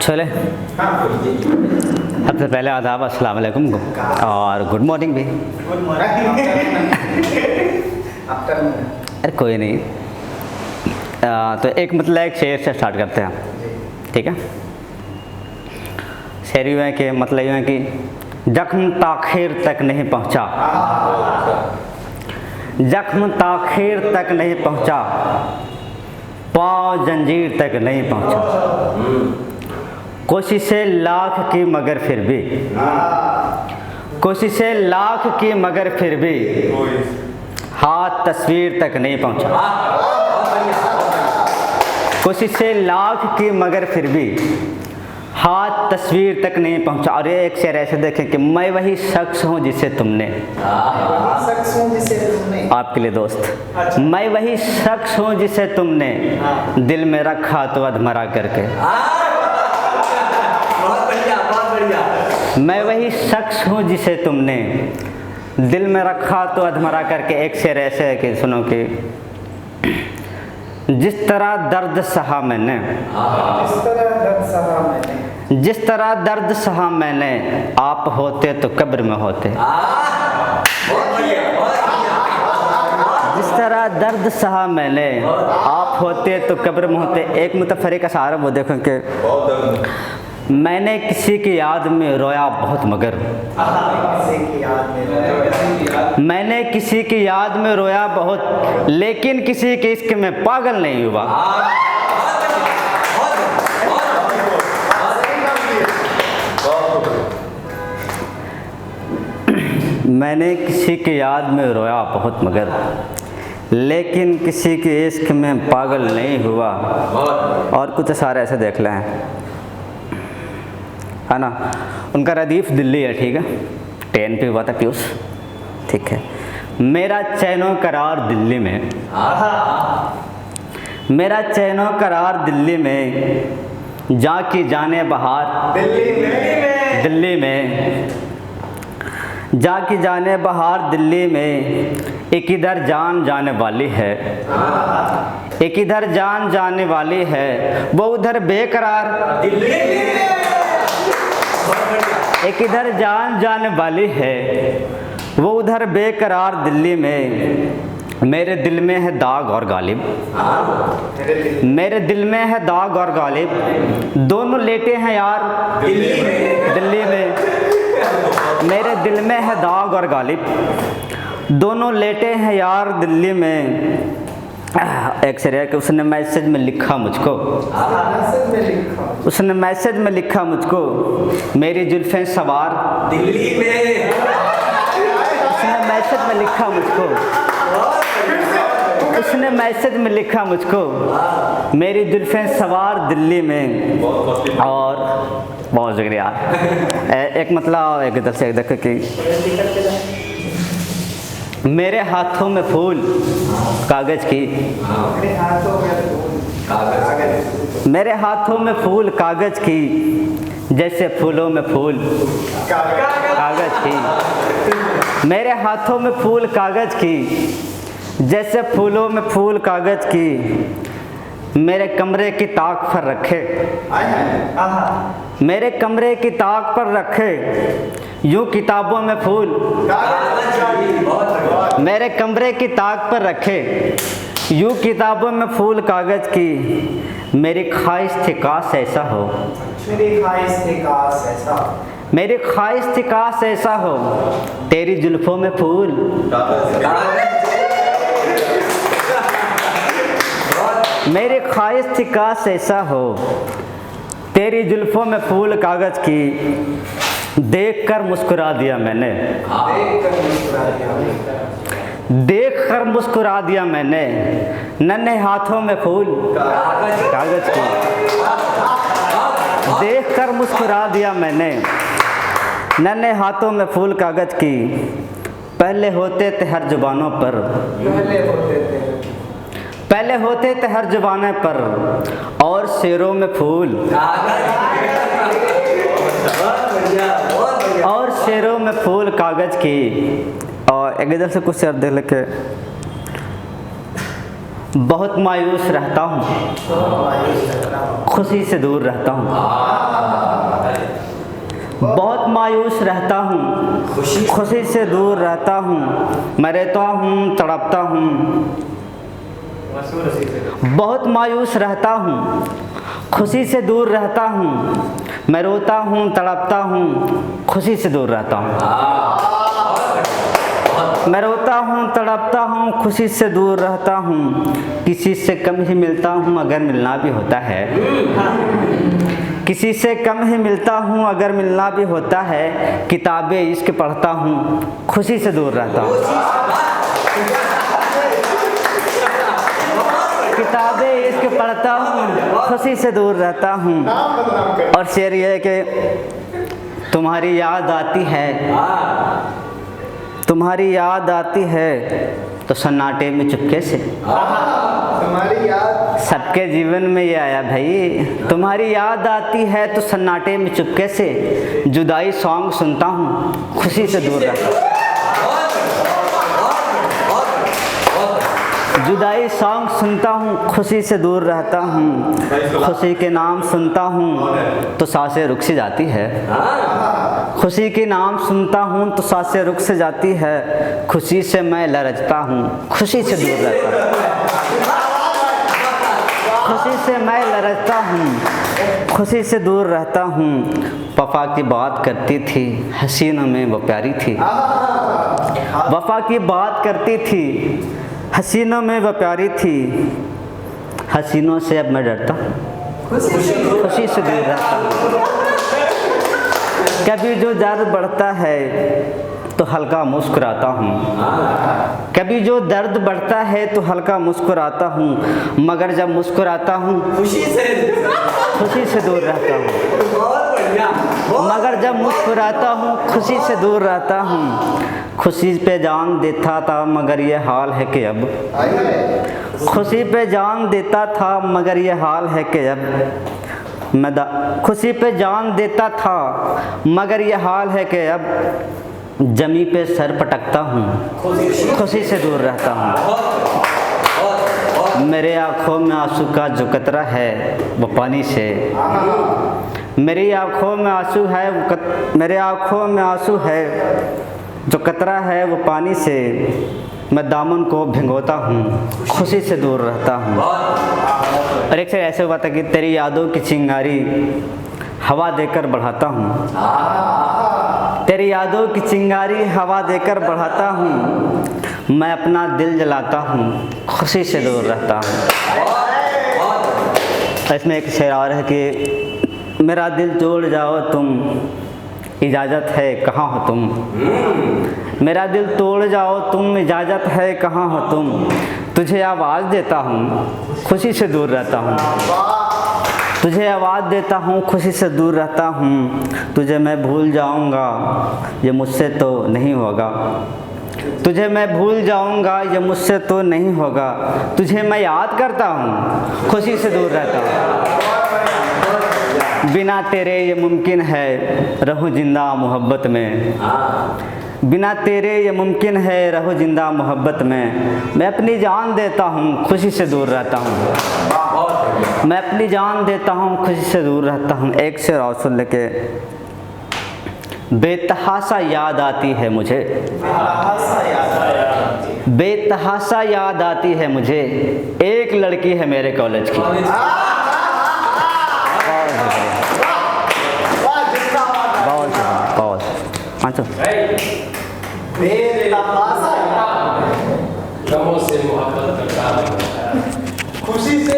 चले सबसे पहले आदाब, अस्सलाम वालेकुम और गुड मॉर्निंग भी। Good morning. अरे कोई नहीं। तो एक मतलब एक शेर से स्टार्ट करते हैं, ठीक है। शेर यूँ है कि मतलब यूँ है कि जख्म ताखिर तक नहीं पहुँचा, जख्म ताखिर तक नहीं पहुँचा, पाँव जंजीर तक नहीं पहुँचा। कोशिशें लाख की मगर फिर भी, कोशिशें लाख की मगर फिर भी हाथ तस्वीर तक नहीं पहुँचा। कोशिशें लाख की मगर फिर भी हाथ तस्वीर तक नहीं पहुँचा। और ये एक शेर ऐसे देखें कि मैं वही शख्स हूँ जिसे तुमने, आपके लिए दोस्त, मैं वही शख्स हूँ जिसे तुमने दिल में रखा तो अधमरा करके। मैं वही शख्स हूँ जिसे तुमने दिल में रखा तो अधमरा करके। एक शेर ऐसे है कि सुनो कि जिस तरह दर्द सहा मैंने, जिस तरह दर्द सहा मैंने, आप होते तो कब्र में होते। जिस तरह दर्द सहा मैंने, आप होते तो कब्र में होते। एक मुतफरी का सहारा वो देखो कि मैंने किसी की याद में रोया बहुत मगर, मैंने किसी की याद में रोया बहुत, लेकिन किसी के इश्क में पागल नहीं हुआ। मैंने किसी की याद में रोया बहुत मगर, लेकिन किसी के इश्क में पागल नहीं हुआ। और कुछ सारे ऐसे देख लें, है ना। उनका रदीफ दिल्ली है, ठीक है, 10 पे हुआ था पीयूष, ठीक है। मेरा चैनो करार दिल्ली में, मेरा चैनो करार दिल्ली में, जा की जाने बहार दिल्ली में, जा की जाने बहार दिल्ली में। एक इधर जान जाने वाली है, एक इधर जान जाने वाली है, वो उधर बेकरार दिल्ली में। एक इधर जान जाने वाली है, वो उधर बेकरार दिल्ली में। मेरे दिल में है दाग और गालिब, मेरे दिल में है दाग और गालिब, दोनों लेटे हैं यार दिल्ली में। मेरे दिल में है दाग और गालिब, दोनों लेटे हैं यार दिल्ली में। एक शेर है कि उसने मैसेज में लिखा मुझको, उसने मैसेज में लिखा मुझको, मेरी जुल्फें सवार दिल्ली में। उसने मैसेज में लिखा मुझको, उसने मैसेज में लिखा मुझको, मेरी जुल्फें सवार दिल्ली में। और बहुत शुक्रिया। एक मतलब एक इधर से एक देखो कि मेरे हाथों में फूल कागज की, मेरे हाथों में फूल कागज की, जैसे फूलों में फूल कागज की। मेरे हाथों में फूल कागज की, जैसे फूलों में फूल कागज की। मेरे कमरे की ताक पर रखे, मेरे कमरे की ताक पर रखे, यूं किताबों में फूल। मेरे कमरे की ताक पर रखे, यूं किताबों में फूल कागज की। मेरी ख्वाहिश थी काश ऐसा हो, मेरी ख्वाहिश थी काश ऐसा, मेरी ख्वाहिश थी काश ऐसा हो, तेरी जुल्फों में फूल। मेरी ख्वाहिश थी काश ऐसा हो, तेरी जुल्फों में फूल कागज की। देख कर मुस्कुरा दिया मैंने, देख कर मुस्कुरा दिया मैंने, नन्हे हाथों में फूल कागज की। देख कर मुस्कुरा दिया मैंने, नन्हे हाथों में फूल कागज की। पहले होते थे हर जुबानों पर, पहले होते थे हर जुबानों पर, और शेरों में फूल, और शेरों में फूल कागज की। और एक इधर से कुछ शेर देख लेके, बहुत मायूस रहता हूँ, खुशी से दूर रहता हूँ, बहुत मायूस रहता हूँ, खुशी से दूर रहता हूँ, मैं रहता हूँ तड़पता हूँ। बहुत मायूस रहता हूँ, खुशी से दूर रहता हूँ, मैं रोता हूँ तड़पता हूँ, खुशी से दूर रहता हूँ। मैं रोता हूँ तड़पता हूँ, खुशी से दूर रहता हूँ, किसी से कम ही मिलता हूँ अगर मिलना भी होता है। किसी से कम ही मिलता हूँ अगर मिलना भी होता है, किताबें इश्क पढ़ता हूँ, खुशी से दूर रहता हूँ। किताबें इश्क पढ़ता हूँ, खुशी से दूर रहता हूँ। और शेर ये है कि तुम्हारी याद आती है, तुम्हारी याद आती है तो सन्नाटे में चुपके से। तुम्हारी याद सबके जीवन में ये आया भाई, तुम्हारी याद आती है तो सन्नाटे में चुपके से, जुदाई सॉन्ग सुनता हूँ, खुशी से दूर रहता हूँ। जुदाई सॉन्ग सुनता हूँ, खुशी से दूर रहता हूँ। खुशी के नाम सुनता हूँ तो सांसें रुक सी जाती है। खुशी के नाम सुनता हूँ तो सांसें रुक से जाती है। खुशी से मैं लरजता हूँ, खुशी से दूर रहता हूँ। खुशी से मैं लरजता हूँ, खुशी से दूर रहता हूँ। वफ़ा की बात करती थी, हसीनों में वो प्यारी थी। वफ़ा की बात करती थी, हसीनों में वो प्यारी थी। हसीनों से अब मैं डरता हूँ, खुशी से दूर रहता हूँ। कभी जो दर्द बढ़ता है तो हल्का मुस्कुराता हूँ, कभी जो दर्द बढ़ता है तो हल्का मुस्कुराता हूँ, मगर जब मुस्कुराता हूँ खुशी से दूर रहता हूँ। मगर जब मुस्कुराता हूँ खुशी से दूर रहता हूँ। खुशी पे जान देता था मगर ये हाल है कि अब, खुशी पे जान देता था मगर ये हाल है कि अब, खुशी पे जान देता था मगर ये हाल है कि अब, जमी पे सर पटकता हूँ, खुशी से दूर रहता हूँ। मेरे आँखों में आंसू का जो कतरा है वो पानी से, मेरी आँखों में आंसू है, मेरे आँखों में आंसू है जो कतरा है वो पानी से, मैं दामन को भिगोता हूँ, खुशी से दूर रहता हूँ। और एक से ऐसे हुआ था कि तेरी यादों की चिंगारी हवा देकर बढ़ाता हूँ, तेरी यादों की चिंगारी हवा देकर बढ़ाता हूँ, मैं अपना दिल जलाता हूँ, खुशी से दूर रहता हूँ। इसमें एक शेर और है कि मेरा दिल तोड़ जाओ तुम, इजाज़त है कहाँ हो तुम। मेरा दिल तोड़ जाओ तुम, इजाज़त है कहाँ हो तुम। तुझे आवाज़ देता हूँ, खुशी से दूर रहता हूँ। तुझे आवाज़ देता हूँ, खुशी से दूर रहता हूँ। तुझे मैं भूल जाऊँगा ये मुझसे तो नहीं होगा, तुझे मैं भूल जाऊँगा ये मुझसे तो नहीं होगा। तुझे मैं याद करता हूँ, खुशी से दूर रहता हूँ। बिना तेरे ये मुमकिन है रहूं जिंदा मोहब्बत में, बिना तेरे ये मुमकिन है रहूं जिंदा मोहब्बत में। मैं अपनी जान देता हूँ, खुशी से दूर रहता हूँ। मैं अपनी जान देता हूँ, खुशी से दूर रहता हूँ। एक शेर और सुन लेके, बेतहासा याद आती है मुझे, बेतहासा याद आती है मुझे, एक लड़की है मेरे कॉलेज की। खुशी से